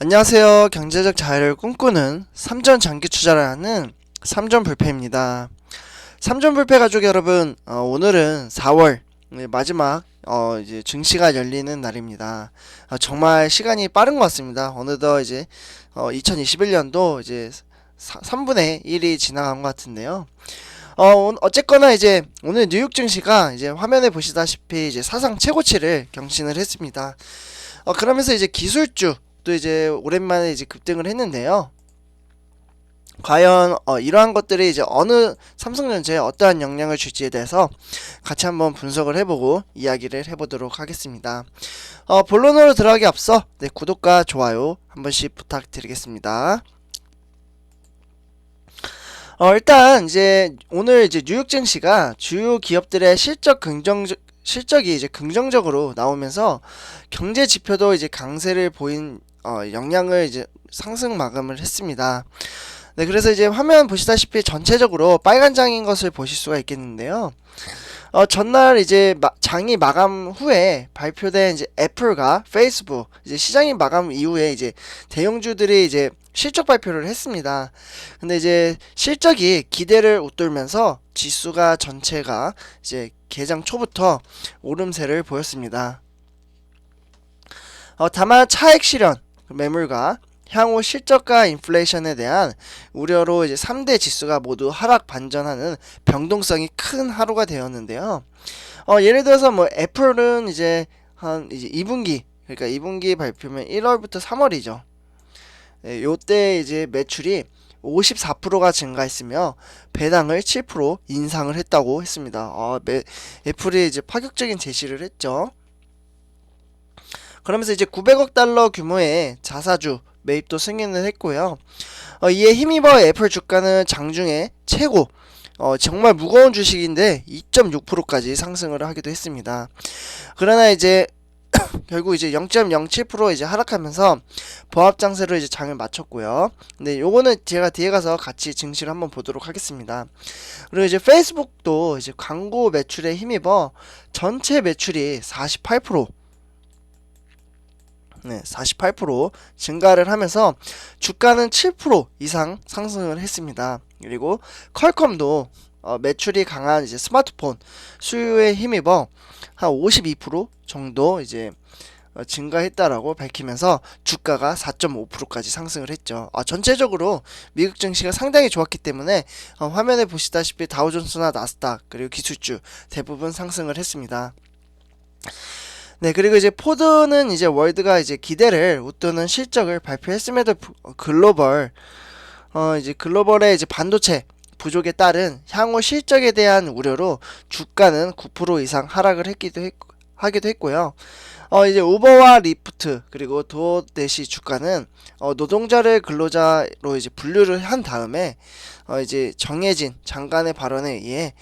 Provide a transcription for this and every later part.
안녕하세요. 경제적 자유를 꿈꾸는 삼전 장기 투자를 하는 삼전 불패입니다. 삼전 불패 가족 여러분, 오늘은 4월 마지막 이제 증시가 열리는 날입니다. 정말 시간이 빠른 것 같습니다. 어느덧 이제 2021년도 이제 3분의 1이 지나간 것 같은데요. 어쨌거나 이제 오늘 뉴욕 증시가 이제 화면에 보시다시피 이제 사상 최고치를 경신을 했습니다. 그러면서 이제 기술주 또 이제 오랜만에 이제 급등을 했는데요. 과연 이러한 것들이 이제 어느 삼성전자에 어떠한 영향을 줄지에 대해서 같이 한번 분석을 해보고 이야기를 해보도록 하겠습니다. 본론으로 들어가기 앞서 구독과 좋아요 한 번씩 부탁드리겠습니다. 일단 이제 오늘 이제 뉴욕 증시가 주요 기업들의 실적이 이제 긍정적으로 나오면서 경제 지표도 이제 강세를 보인 영향을 이제 상승 마감을 했습니다. 네, 그래서 이제 화면 보시다시피 전체적으로 빨간 장인 것을 보실 수가 있겠는데요. 전날 이제 장이 마감 후에 발표된 이제 애플과 페이스북 이제 시장이 마감 이후에 이제 대형주들이 이제 실적 발표를 했습니다. 근데 이제 실적이 기대를 웃돌면서 지수가 전체가 이제 개장 초부터 오름세를 보였습니다. 다만 차익 실현 매물과 향후 실적과 인플레이션에 대한 우려로 이제 3대 지수가 모두 하락 반전하는 변동성이 큰 하루가 되었는데요. 예를 들어서 뭐 애플은 이제 한 이제 2분기 그러니까 2분기 발표면 1월부터 3월이죠. 네, 요때 이제 매출이 54%가 증가했으며 배당을 7% 인상을 했다고 했습니다. 애플이 이제 파격적인 제시를 했죠. 그러면서 이제 900억 달러 규모의 자사주 매입도 승인을 했고요. 이에 힘입어 애플 주가는 장중에 최고 정말 무거운 주식인데 2.6%까지 상승을 하기도 했습니다. 그러나 이제 결국 이제 0.07% 이제 하락하면서 보합 장세로 이제 장을 마쳤고요. 근데 요거는 제가 뒤에 가서 같이 증시를 한번 보도록 하겠습니다. 그리고 이제 페이스북도 이제 광고 매출에 힘입어 전체 매출이 48% 48% 증가를 하면서 주가는 7% 이상 상승을 했습니다. 그리고 퀄컴도 매출이 강한 이제 스마트폰 수요에 힘입어 한 52% 정도 이제 증가했다라고 밝히면서 주가가 4.5%까지 상승을 했죠. 전체적으로 미국 증시가 상당히 좋았기 때문에 화면에 보시다시피 다우존스나 나스닥 그리고 기술주 대부분 상승을 했습니다. 네, 그리고 이제 포드는 이제 월드가 이제 기대를 웃도는 실적을 발표했음에도 글로벌의 이제 반도체 부족에 따른 향후 실적에 대한 우려로 주가는 9% 이상 하락을 하기도 했고요. 이제 우버와 리프트 그리고 도어대시 주가는 노동자를 근로자로 이제 분류를 한 다음에 이제 정해진 장관의 발언에 의해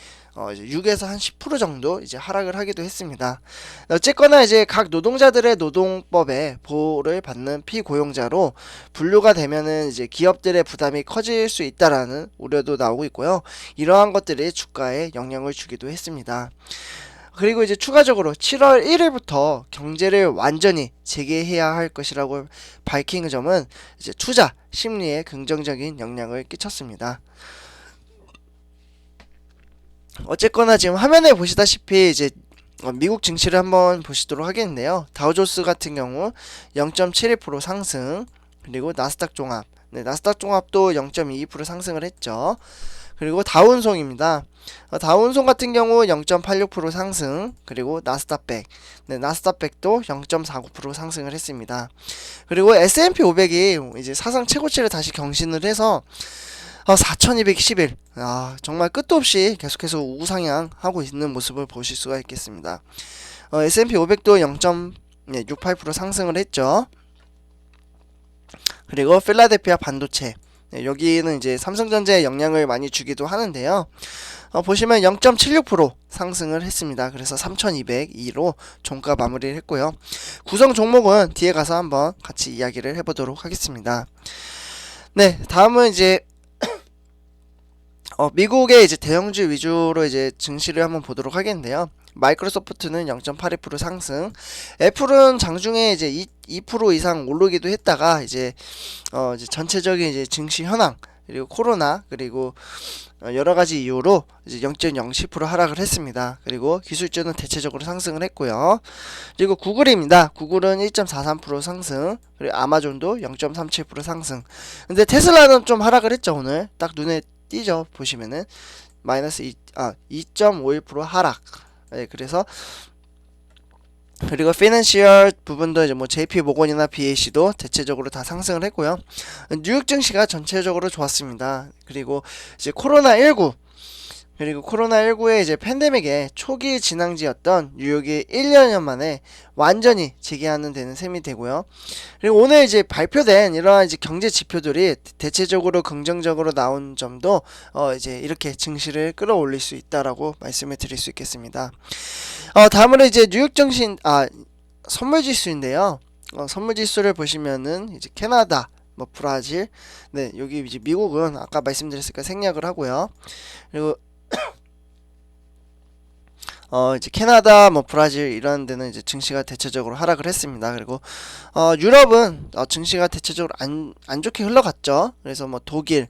이제 6에서 한 10% 정도 이제 하락을 하기도 했습니다. 어쨌거나 이제 각 노동자들의 노동법에 보호를 받는 피고용자로 분류가 되면은 이제 기업들의 부담이 커질 수 있다라는 우려도 나오고 있고요. 이러한 것들이 주가에 영향을 주기도 했습니다. 그리고 이제 추가적으로 7월 1일부터 경제를 완전히 재개해야 할 것이라고 밝힌 점은 이제 투자 심리에 긍정적인 영향을 끼쳤습니다. 어쨌거나 지금 화면에 보시다시피 이제 미국 증시를 한번 보시도록 하겠는데요. 다우존스 같은 경우 0.71% 상승, 그리고 나스닥 종합, 나스닥 종합도 0.22% 상승을 했죠. 그리고 다운송입니다. 다운송 같은 경우 0.86% 상승, 그리고 나스닥백, 나스닥백도 0.49% 상승을 했습니다. 그리고 S&P 500이 이제 사상 최고치를 다시 경신을 해서 4211 정말 끝도 없이 계속해서 우상향하고 있는 모습을 보실 수가 있겠습니다. S&P 500도 0.68% 상승을 했죠. 그리고 필라델피아 반도체 여기는 이제 삼성전자에 영향을 많이 주기도 하는데요. 보시면 0.76% 상승을 했습니다. 그래서 3202로 종가 마무리를 했고요. 구성 종목은 뒤에 가서 한번 같이 이야기를 해보도록 하겠습니다. 네, 다음은 이제 미국의 이제 대형주 위주로 이제 증시를 한번 보도록 하겠는데요. 마이크로소프트는 0.82% 상승. 애플은 장중에 이제 2% 이상 오르기도 했다가 이제 이제 전체적인 이제 증시 현황 그리고 코로나 그리고 여러 가지 이유로 이제 0.07% 하락을 했습니다. 그리고 기술주는 대체적으로 상승을 했고요. 그리고 구글입니다. 구글은 1.43% 상승, 그리고 아마존도 0.37% 상승. 근데 테슬라는 좀 하락을 했죠. 오늘 딱 눈에 띄죠. 보시면은 마이너스 2.51% 하락. 네, 그래서 그리고 피낸시얼 부분도 이제 뭐 JP 모건이나 BAC도 대체적으로 다 상승을 했고요. 뉴욕 증시가 전체적으로 좋았습니다. 그리고 이제 코로나19의 이제 팬데믹의 초기 진앙지였던 뉴욕이 1년 만에 완전히 재개하는 되는 셈이 되고요. 그리고 오늘 이제 발표된 이러한 이제 경제 지표들이 대체적으로 긍정적으로 나온 점도 이제 이렇게 증시를 끌어올릴 수 있다라고 말씀을 드릴 수 있겠습니다. 다음으로 이제 뉴욕 증시 선물 지수인데요. 선물 지수를 보시면은 이제 캐나다, 뭐 브라질, 네 여기 이제 미국은 아까 말씀드렸으니까 생략을 하고요. 그리고 이제 캐나다, 뭐 브라질 이런 데는 이제 증시가 대체적으로 하락을 했습니다. 그리고 유럽은 증시가 대체적으로 안 좋게 흘러갔죠. 그래서 뭐 독일,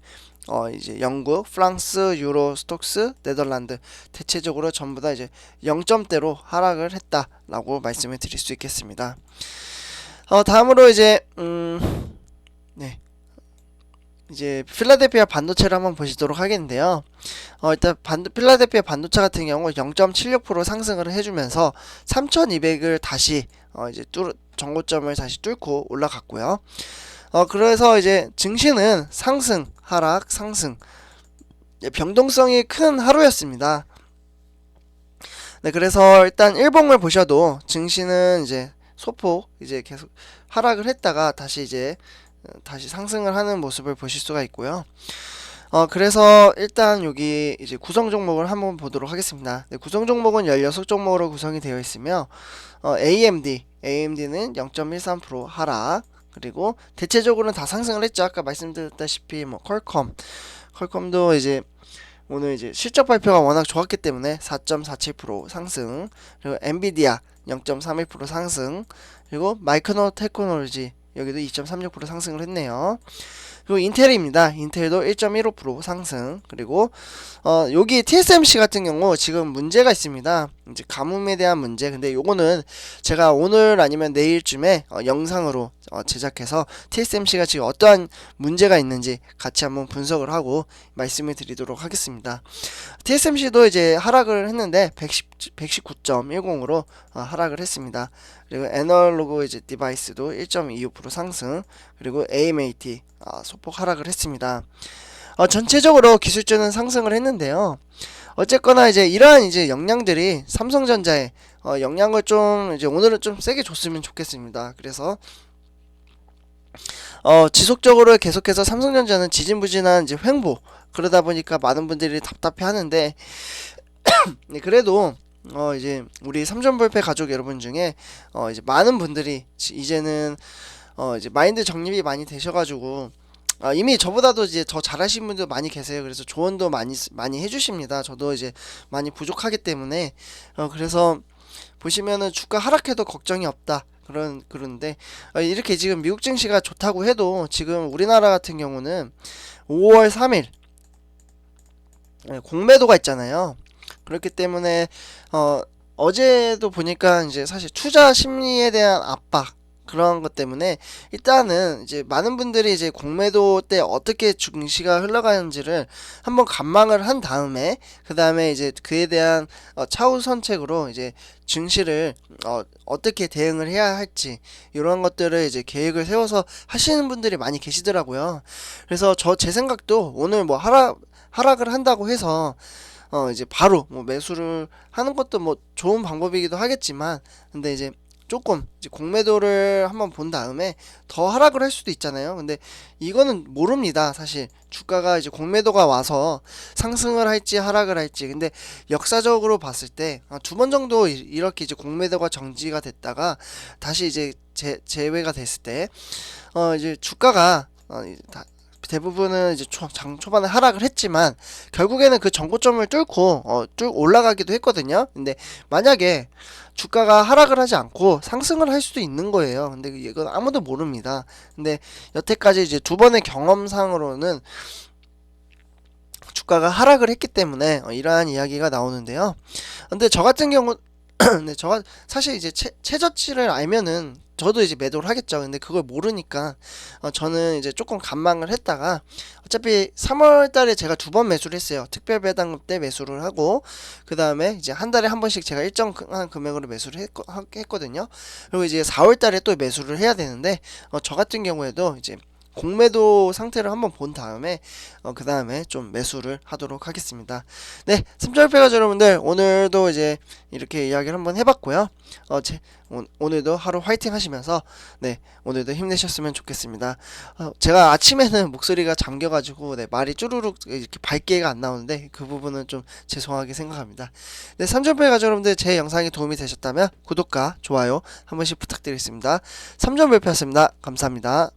이제 영국, 프랑스, 유로, 스톡스, 네덜란드 대체적으로 전부 다 이제 0점대로 하락을 했다라고 말씀을 드릴 수 있겠습니다. 다음으로 이제 네. 이제 필라델피아 반도체를 한번 보시도록 하겠는데요. 일단 필라델피아 반도체 같은 경우 0.76% 상승을 해주면서 3,200을 다시 이제 전고점을 다시 뚫고 올라갔고요. 그래서 이제 증시는 상승, 하락, 상승, 변동성이 큰 하루였습니다. 네, 그래서 일단 일봉을 보셔도 증시는 이제 소폭 이제 계속 하락을 했다가 다시 이제 다시 상승을 하는 모습을 보실 수가 있고요. 그래서 일단 여기 이제 구성 종목을 한번 보도록 하겠습니다. 네, 구성 종목은 16종목으로 구성이 되어 있으며 AMD는 0.13% 하락, 그리고 대체적으로는 다 상승을 했죠. 아까 말씀드렸다시피 뭐 퀄컴도 이제 오늘 이제 실적 발표가 워낙 좋았기 때문에 4.47% 상승, 그리고 엔비디아 0.31% 상승, 그리고 마이크론 테크놀로지 여기도 2.36% 상승을 했네요. 그리고 인텔입니다. 인텔도 1.15% 상승. 그리고 여기 TSMC 같은 경우 지금 문제가 있습니다. 이제 가뭄에 대한 문제. 근데 요거는 제가 오늘 아니면 내일쯤에 영상으로 제작해서 TSMC가 지금 어떠한 문제가 있는지 같이 한번 분석을 하고 말씀을 드리도록 하겠습니다. TSMC도 이제 하락을 했는데 119.10으로 하락을 했습니다. 그리고 애널로그 이제 디바이스도 1.25% 상승, 그리고 AMAT 소폭 하락을 했습니다. 전체적으로 기술주는 상승을 했는데요. 어쨌거나 이제 이러한 이제 영향들이 삼성전자에 영향을 좀 이제 오늘은 좀 세게 줬으면 좋겠습니다. 그래서 지속적으로 계속해서 삼성전자는 지진부진한 이제 횡보, 그러다 보니까 많은 분들이 답답해 하는데 네, 그래도 이제 우리 삼전볼패 가족 여러분 중에 이제 많은 분들이 이제는 이제 마인드 정립이 많이 되셔가지고 이미 저보다도 이제 더 잘하시는 분들 많이 계세요. 그래서 조언도 많이 해주십니다. 저도 이제 많이 부족하기 때문에 그래서 보시면은 주가 하락해도 걱정이 없다. 그런데 이렇게 지금 미국 증시가 좋다고 해도 지금 우리나라 같은 경우는 5월 3일 공매도가 있잖아요. 그렇기 때문에 어제도 보니까 이제 사실 투자 심리에 대한 압박, 그런 것 때문에 일단은 이제 많은 분들이 이제 공매도 때 어떻게 증시가 흘러가는지를 한번 관망을 한 다음에 그 다음에 이제 그에 대한 차후 선책으로 이제 증시를 어떻게 대응을 해야 할지 이런 것들을 이제 계획을 세워서 하시는 분들이 많이 계시더라고요. 그래서 제 생각도 오늘 뭐 하락을 한다고 해서 이제 바로 뭐 매수를 하는 것도 뭐 좋은 방법이기도 하겠지만, 근데 이제 조금 이제 공매도를 한번 본 다음에 더 하락을 할 수도 있잖아요. 근데 이거는 모릅니다. 사실 주가가 이제 공매도가 와서 상승을 할지 하락을 할지. 근데 역사적으로 봤을 때 두 번 정도 이렇게 이제 공매도가 정지가 됐다가 다시 이제 재회가 됐을 때 이제 주가가 대부분은 이제 장 초반에 하락을 했지만 결국에는 그 전고점을 뚫고 쭉 올라가기도 했거든요. 근데 만약에 주가가 하락을 하지 않고 상승을 할 수도 있는 거예요. 근데 이건 아무도 모릅니다. 근데 여태까지 이제 두 번의 경험상으로는 주가가 하락을 했기 때문에 이러한 이야기가 나오는데요. 근데 저 같은 경우 네, 사실 이제 최저치를 알면은 저도 이제 매도를 하겠죠. 근데 그걸 모르니까 저는 이제 조금 관망을 했다가 어차피 3월 달에 제가 두 번 매수를 했어요. 특별 배당금 때 매수를 하고 그 다음에 이제 한 달에 한 번씩 제가 일정한 금액으로 매수를 했거든요. 그리고 이제 4월 달에 또 매수를 해야 되는데 저 같은 경우에도 이제 공매도 상태를 한번 본 다음에 그 다음에 좀 매수를 하도록 하겠습니다. 네, 삼천팔백가족 여러분들 오늘도 이제 이렇게 이야기를 한번 해봤고요. 오늘도 하루 화이팅 하시면서 네, 오늘도 힘내셨으면 좋겠습니다. 제가 아침에는 목소리가 잠겨가지고 네, 말이 쭈루룩 이렇게 밝게가 안 나오는데 그 부분은 좀 죄송하게 생각합니다. 네, 삼천팔백가족 여러분들 제 영상이 도움이 되셨다면 구독과 좋아요 한 번씩 부탁드리겠습니다. 삼천별표였습니다. 감사합니다.